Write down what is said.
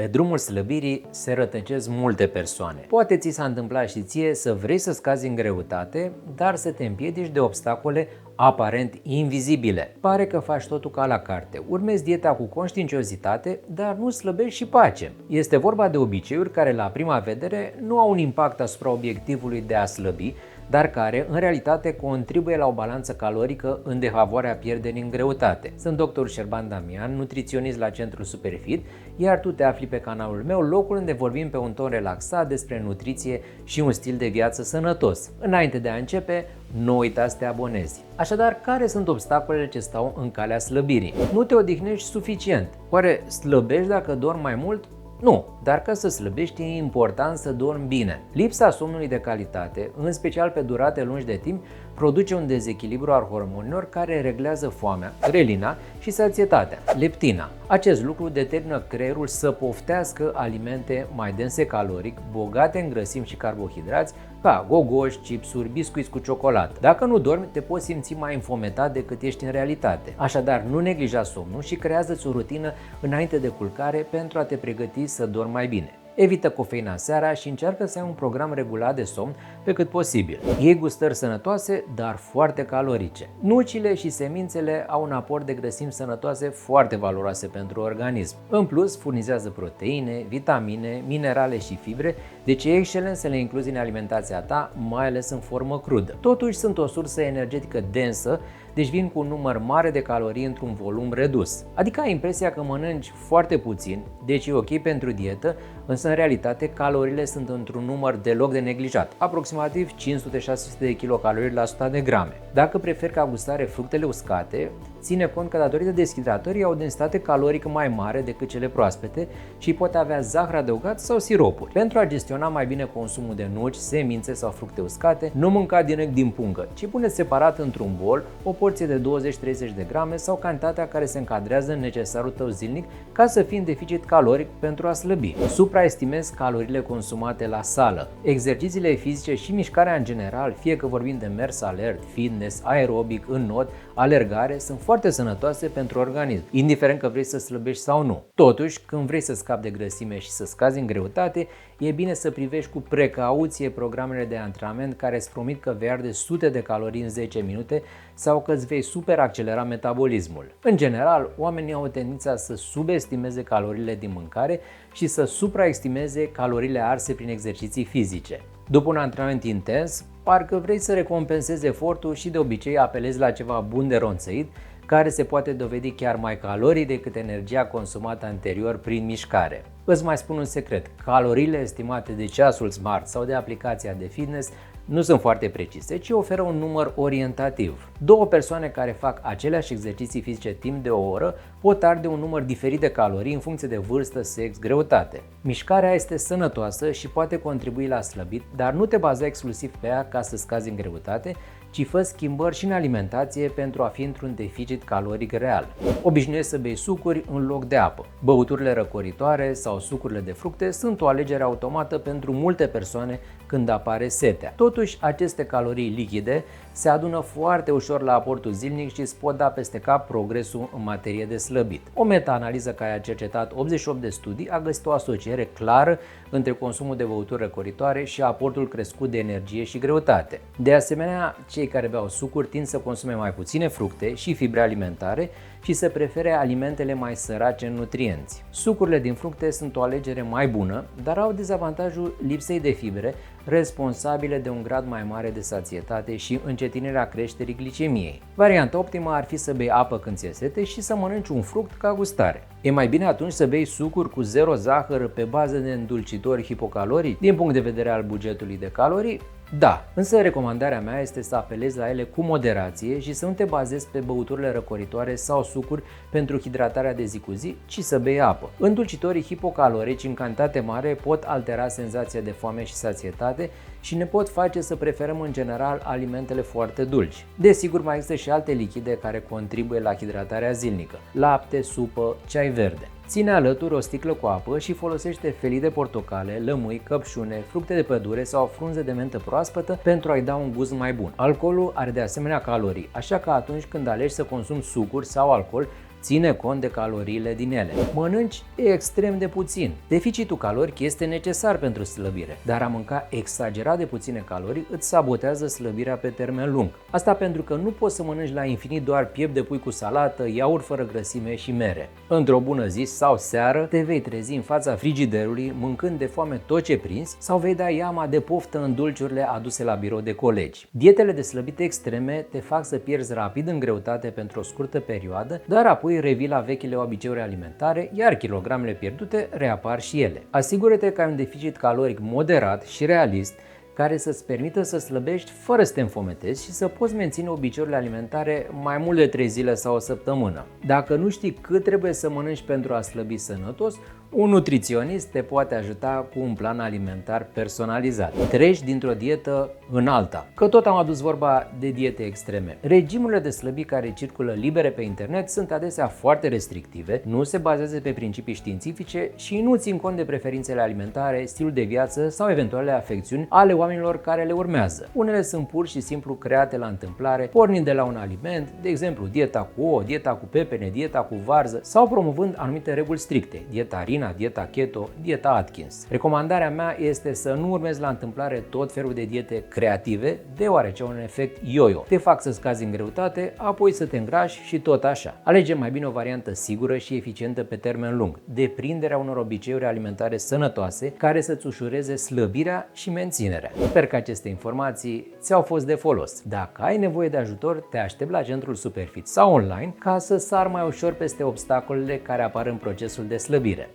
Pe drumul slăbirii se rătăcesc multe persoane. Poate ți s-a întâmplat și ție să vrei să scazi în greutate, dar să te împiedici de obstacole aparent invizibile. Pare că faci totul ca la carte, urmezi dieta cu conștiinciozitate, dar nu slăbești și pace. Este vorba de obiceiuri care la prima vedere nu au un impact asupra obiectivului de a slăbi, dar care în realitate contribuie la o balanță calorică în defavoarea pierderii în greutate. Sunt dr. Șerban Damian, nutriționist la Centrul Superfit, iar tu te afli pe canalul meu, locul unde vorbim pe un ton relaxat despre nutriție și un stil de viață sănătos. Înainte de a începe, nu uita să te abonezi. Așadar, care sunt obstacolele ce stau în calea slăbirii? Nu te odihnești suficient. Oare slăbești dacă dormi mai mult? Nu, dar ca să slăbești e important să dormi bine. Lipsa somnului de calitate, în special pe durate lungi de timp, produce un dezechilibru al hormonilor care reglează foamea, grelina și sațietatea, leptina. Acest lucru determină creierul să poftească alimente mai dense caloric, bogate în grăsimi și carbohidrați, ca gogoși, chipsuri, biscuiți cu ciocolată. Dacă nu dormi, te poți simți mai înfometat decât ești în realitate. Așadar, nu neglija somnul și creează-ți o rutină înainte de culcare pentru a te pregăti să dormi mai bine. Evită cofeina seara și încearcă să ai un program regulat de somn pe cât posibil. Iei gustări sănătoase, dar foarte calorice. Nucile și semințele au un aport de grăsimi sănătoase foarte valoroase pentru organism. În plus, furnizează proteine, vitamine, minerale și fibre, deci e excelent să le incluzi în alimentația ta, mai ales în formă crudă. Totuși, sunt o sursă energetică densă, deci vin cu un număr mare de calorii într-un volum redus. Adică ai impresia că mănânci foarte puțin, deci e ok pentru dietă, însă în realitate caloriile sunt într-un număr deloc de neglijat, aproximativ 500-600 de kilocalori la 100 de grame. Dacă preferi ca gustare fructele uscate, ține cont că datorită deshidratării au o densitate calorică mai mare decât cele proaspete și pot avea zahăr adăugat sau siropuri. Pentru a gestiona mai bine consumul de nuci, semințe sau fructe uscate, nu mânca direct din pungă, ci pune separat într-un bol o porție de 20-30 de grame sau cantitatea care se încadrează în necesarul tău zilnic ca să fii în deficit caloric pentru a slăbi. Supraestimezi calorile consumate la sală. Exercițiile fizice și mișcarea în general, fie că vorbim de mers alert, fitness, aerobic, înnot, alergare, sunt foarte sănătoase pentru organism, indiferent că vrei să slăbești sau nu. Totuși, când vrei să scapi de grăsime și să scazi în greutate, e bine să privești cu precauție programele de antrenament care îți promit că vei arde sute de calorii în 10 minute sau că îți vei superaccelera metabolismul. În general, oamenii au tendința să subestimeze caloriile din mâncare și să supraestimeze caloriile arse prin exerciții fizice. După un antrenament intens, parcă vrei să recompensezi efortul și de obicei apelezi la ceva bun de ronțăit, care se poate dovedi chiar mai calorii decât energia consumată anterior prin mișcare. Îți mai spun un secret, caloriile estimate de ceasul smart sau de aplicația de fitness nu sunt foarte precise, ci oferă un număr orientativ. Două persoane care fac aceleași exerciții fizice timp de o oră pot arde un număr diferit de calorii în funcție de vârstă, sex, greutate. Mișcarea este sănătoasă și poate contribui la slăbit, dar nu te baza exclusiv pe ea ca să scazi în greutate, ci fă schimbări și în alimentație pentru a fi într-un deficit caloric real. Obișnuiești să bei sucuri în loc de apă. Băuturile răcoritoare sau sucurile de fructe sunt o alegere automată pentru multe persoane când apare setea. Totuși, aceste calorii lichide se adună foarte ușor la aportul zilnic și îți pot da peste cap progresul în materie de slăbit. O meta-analiză care a cercetat 88 de studii a găsit o asociere clară între consumul de băuturi răcoritoare și aportul crescut de energie și greutate. De asemenea, cei care beau sucuri tind să consume mai puține fructe și fibre alimentare și să prefere alimentele mai sărace în nutrienți. Sucurile din fructe sunt o alegere mai bună, dar au dezavantajul lipsei de fibre, responsabile de un grad mai mare de sațietate și încetinirea creșterii glicemiei. Varianta optimă ar fi să bei apă când ți-e sete și să mănânci un fruct ca gustare. E mai bine atunci să bei sucuri cu zero zahăr pe bază de îndulcitori hipocalorici din punct de vedere al bugetului de calorii? Da, însă recomandarea mea este să apelezi la ele cu moderație și să nu te bazezi pe băuturile răcoritoare sau sucuri pentru hidratarea de zi cu zi, ci să bei apă. Îndulcitorii hipocalorici în cantitate mare pot altera senzația de foame și sațietate și ne pot face să preferăm în general alimentele foarte dulci. Desigur, mai există și alte lichide care contribuie la hidratarea zilnică: lapte, supă, ceai verde. Ține alături o sticlă cu apă și folosește felii de portocale, lămâi, căpșune, fructe de pădure sau frunze de mentă proaspătă pentru a-i da un gust mai bun. Alcoolul are de asemenea calorii, așa că atunci când alegi să consumi sucuri sau alcool, ține cont de caloriile din ele. Mănânci extrem de puțin. Deficitul caloric este necesar pentru slăbire, dar a mânca exagerat de puține calorii îți sabotează slăbirea pe termen lung. Asta pentru că nu poți să mănânci la infinit doar piept de pui cu salată, iaurt fără grăsime și mere. Într-o bună zi sau seară te vei trezi în fața frigiderului mâncând de foame tot ce prinzi sau vei da iama de poftă în dulciurile aduse la birou de colegi. Dietele de slăbit extreme te fac să pierzi rapid în greutate pentru o scurtă perioadă, dar apoi revii la vechile obiceiuri alimentare, iar kilogramele pierdute reapar și ele. Asigură-te că ai un deficit caloric moderat și realist care să-ți permită să slăbești fără să te înfometezi și să poți menține obiceiurile alimentare mai mult de 3 zile sau o săptămână. Dacă nu știi cât trebuie să mănânci pentru a slăbi sănătos, un nutriționist te poate ajuta cu un plan alimentar personalizat. Treci dintr-o dietă în alta. Că tot am adus vorba de diete extreme. Regimurile de slăbit care circulă libere pe internet sunt adesea foarte restrictive, nu se bazează pe principii științifice și nu țin cont de preferințele alimentare, stilul de viață sau eventuale afecțiuni ale oamenilor care le urmează. Unele sunt pur și simplu create la întâmplare, pornind de la un aliment, de exemplu dieta cu ouă, dieta cu pepene, dieta cu varză sau promovând anumite reguli stricte, dieta Rina, dieta keto, dieta Atkins. Recomandarea mea este să nu urmezi la întâmplare tot felul de diete creative, deoarece au un efect yo-yo. Te fac să scazi în greutate, apoi să te îngrași și tot așa. Alege mai bine o variantă sigură și eficientă pe termen lung, deprinderea unor obiceiuri alimentare sănătoase care să-ți ușureze slăbirea și menținerea. Sper că aceste informații ți-au fost de folos. Dacă ai nevoie de ajutor, te aștept la centrul Superfit sau online ca să sar mai ușor peste obstacolele care apar în procesul de slăbire.